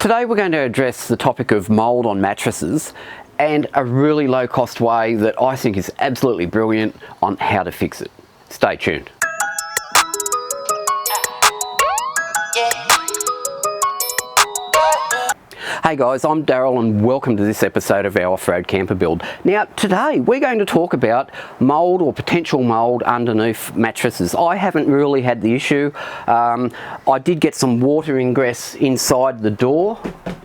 Today we're going to address the topic of mould on mattresses and a really low cost way that I think is absolutely brilliant on how to fix it. Stay tuned. Hey guys, I'm Daryl and welcome to this episode of our Offroad Camper build. Now today we're going to talk about mould or potential mould underneath mattresses. I haven't really had the issue. I did get some water ingress inside the door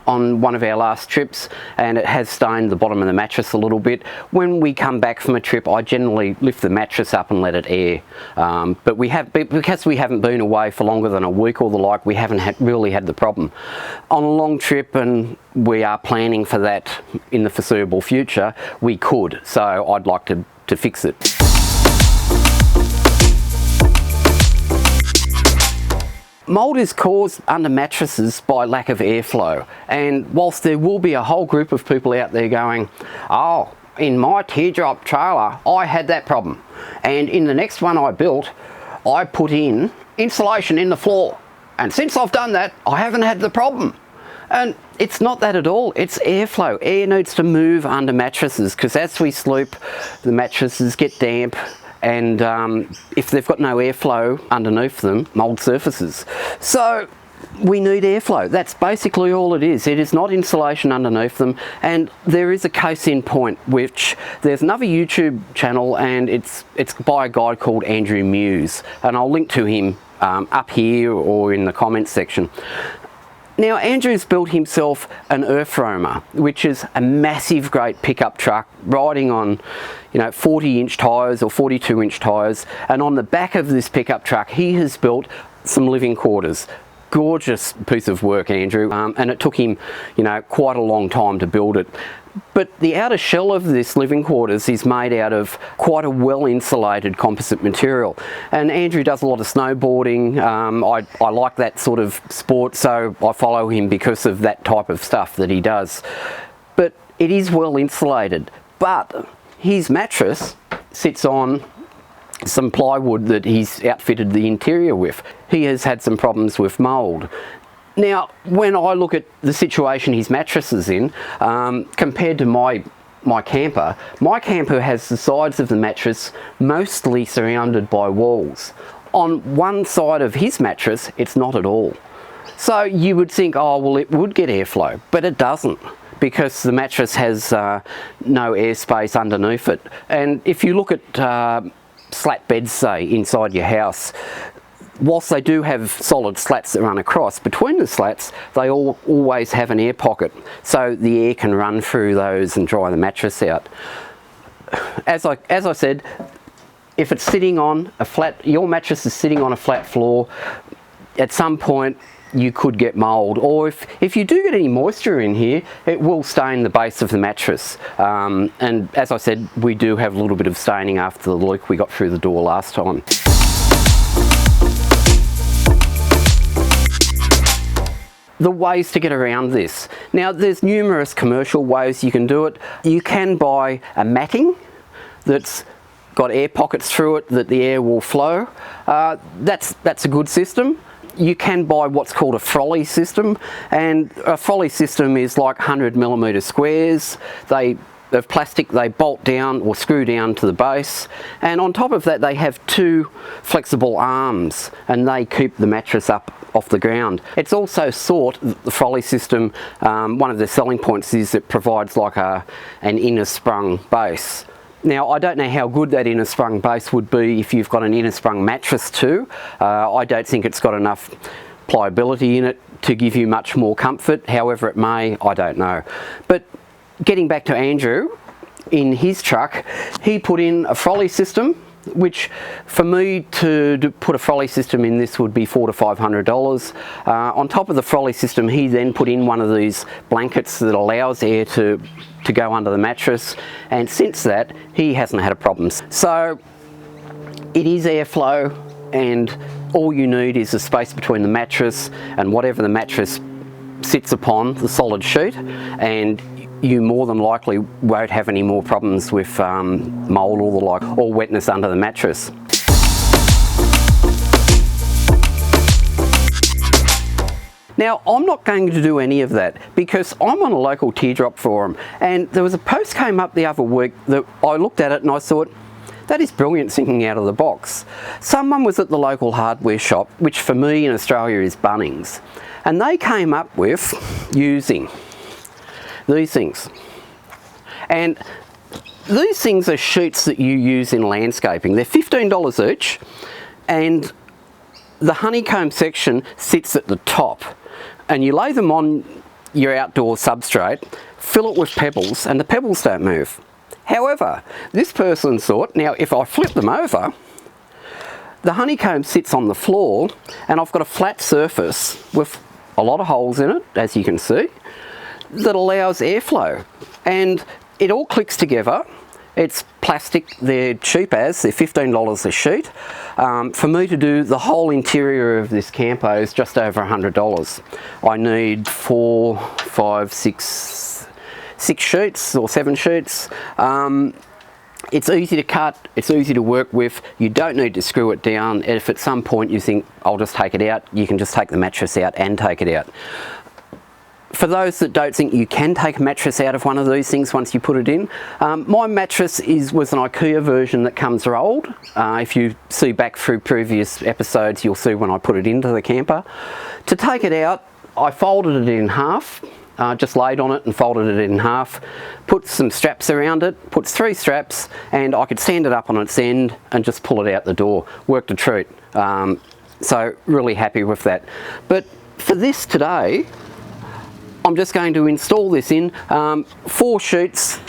on one of our last trips and it has stained the bottom of the mattress a little bit. When we come back from a trip I generally lift the mattress up and let it air. But because we haven't been away for longer than a week or the like, we haven't really had the problem. On a long trip, and we are planning for that in the foreseeable future, we could. So I'd like to fix it. Mould is caused under mattresses by lack of airflow, and whilst there will be a whole group of people out there going, oh, in my teardrop trailer I had that problem, and in the next one I built I put in insulation in the floor, and since I've done that I haven't had the problem. And it's not that at all, it's airflow. Air needs to move under mattresses because as we sleep the mattresses get damp, and if they've got no airflow underneath them, mould surfaces. So we need airflow. That's basically all it is. It is not insulation underneath them. And there is a case in point, which there's another YouTube channel, and it's by a guy called Muse, and I'll link to him up here or in the comments section. Now Andrew's built himself an earth roamer, which is a massive great pickup truck riding on 40-inch tyres or 42-inch tyres, and on the back of this pickup truck he has built some living quarters. Gorgeous piece of work, Andrew, and it took him quite a long time to build it. But the outer shell of this living quarters is made out of quite a well insulated composite material, and Andrew does a lot of snowboarding. I like that sort of sport, so I follow him because of that type of stuff that he does. But it is well insulated, but his mattress sits on some plywood that he's outfitted the interior with. He has had some problems with mould. Now, when I look at the situation his mattress is in, compared to my camper has the sides of the mattress mostly surrounded by walls. On one side of his mattress, it's not at all. So you would think, oh, well, it would get airflow, but it doesn't, because the mattress has no airspace underneath it. And if you look at slat beds, say, inside your house, whilst they do have solid slats that run across, between the slats they always have an air pocket, so the air can run through those and dry the mattress out. As I said, if it's sitting on a flat, your mattress is sitting on a flat floor, at some point you could get mould, or if you do get any moisture in here, it will stain the base of the mattress. And as I said, we do have a little bit of staining after the leak we got through the door last time. The ways to get around this. Now there's numerous commercial ways you can do it. You can buy a matting that's got air pockets through it that the air will flow. That's a good system. You can buy what's called a Frolly system, and a Frolly system is like 100mm squares. Of plastic, they bolt down or screw down to the base, and on top of that they have two flexible arms and they keep the mattress up off the ground. It's also the Frolly system, one of the selling points is it provides like an inner sprung base. Now I don't know how good that inner sprung base would be if you've got an inner sprung mattress too. I don't think it's got enough pliability in it to give you much more comfort. However it may, I don't know. But getting back to Andrew, in his truck he put in a Frolly system, which for me to put a Frolly system in this would be $400 to $500. On top of the Frolly system he then put in one of these blankets that allows air to go under the mattress, and since that he hasn't had a problem. So it is airflow, and all you need is a space between the mattress and whatever the mattress sits upon, the solid sheet, and you more than likely won't have any more problems with mould or the like, or wetness under the mattress. Now, I'm not going to do any of that because I'm on a local teardrop forum, and there was a post came up the other week that I looked at it and I thought, that is brilliant thinking out of the box. Someone was at the local hardware shop, which for me in Australia is Bunnings, and they came up with using these things. And these things are sheets that you use in landscaping. They're $15 each, and the honeycomb section sits at the top, and you lay them on your outdoor substrate, fill it with pebbles, and the pebbles don't move. However, this person thought, now if I flip them over, the honeycomb sits on the floor, and I've got a flat surface with a lot of holes in it, as you can see, that allows airflow, and it all clicks together. It's plastic, they're cheap as, they're $15 a sheet. For me to do the whole interior of this camper is just over $100. I need 4, 5, 6 sheets or 7 sheets. It's easy to cut, it's easy to work with, you don't need to screw it down. If at some point you think, I'll just take it out, you can just take the mattress out and take it out. For those that don't think you can take a mattress out of one of these things once you put it in, my mattress was an IKEA version that comes rolled. If you see back through previous episodes, you'll see when I put it into the camper. To take it out, I folded it in half, just laid on it and folded it in half, put some straps around it, put 3 straps, and I could stand it up on its end and just pull it out the door. Worked a treat. So really happy with that. But for this today, I'm just going to install this in. 4 sheets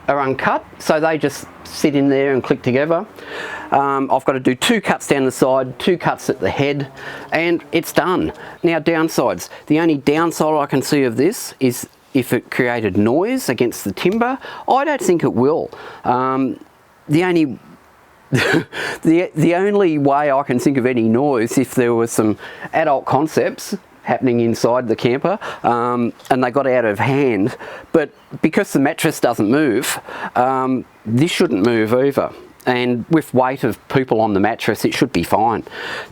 are uncut, so they just sit in there and click together. I've got to do 2 cuts down the side, 2 cuts at the head, and it's done. Now, downsides. The only downside I can see of this is if it created noise against the timber. I don't think it will. The only the only way I can think of any noise, if there was some adult concepts happening inside the camper and they got out of hand, but because the mattress doesn't move, this shouldn't move either, and with weight of people on the mattress it should be fine,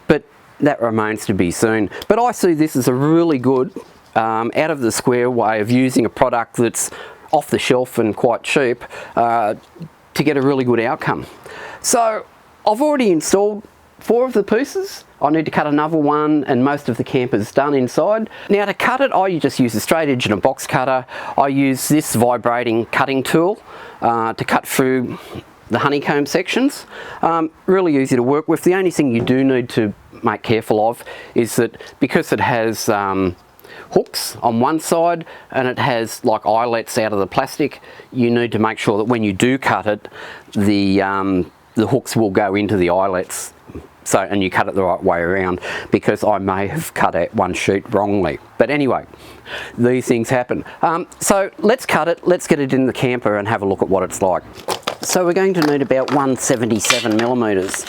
but that remains to be seen. But I see this as a really good out of the square way of using a product that's off the shelf and quite cheap to get a really good outcome. So I've already installed 4 of the pieces. I need to cut another one, and most of the camper's done inside. Now, to cut it, I just use a straight edge and a box cutter. I use this vibrating cutting tool to cut through the honeycomb sections. Really easy to work with. The only thing you do need to make careful of is that because it has hooks on one side and it has like eyelets out of the plastic, you need to make sure that when you do cut it, the hooks will go into the eyelets. So, and you cut it the right way around, because I may have cut out one sheet wrongly. But anyway, these things happen. So let's cut it, let's get it in the camper and have a look at what it's like. So we're going to need about 177 millimeters.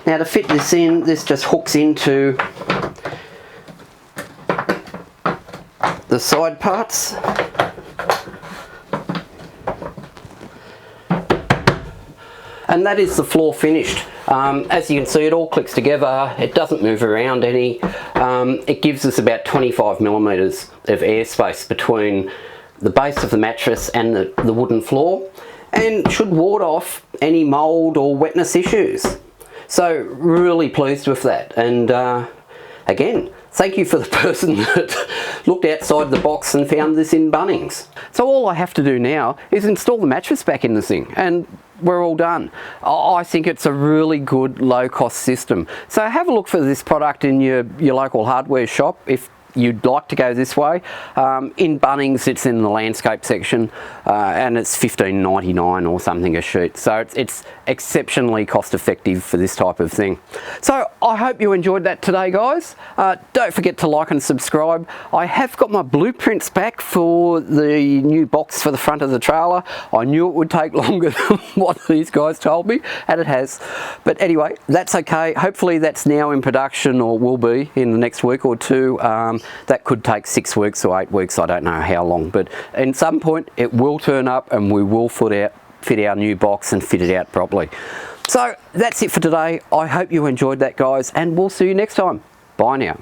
Now, to fit this in, this just hooks into the side parts. And that is the floor finished. As you can see, it all clicks together, it doesn't move around any. It gives us about 25 millimeters of airspace between the base of the mattress and the wooden floor, and should ward off any mould or wetness issues. So really pleased with that, and again, Thank you for the person that looked outside the box and found this in Bunnings. So all I have to do now is install the mattress back in the thing and we're all done. I think it's a really good low-cost system. So have a look for this product in your local hardware shop if you'd like to go this way. In Bunnings it's in the landscape section and it's $15.99 or something a sheet, so it's exceptionally cost effective for this type of thing. So I hope you enjoyed that today, guys. Don't forget to like and subscribe. I have got my blueprints back for the new box for the front of the trailer. I knew it would take longer than what these guys told me, and it has, but anyway, that's okay. Hopefully that's now in production, or will be in the next week or two. That could take 6 weeks or 8 weeks, I don't know how long, but at some point it will turn up and we will fit our new box and fit it out properly. So that's it for today. I hope you enjoyed that, guys, and we'll see you next time. Bye now.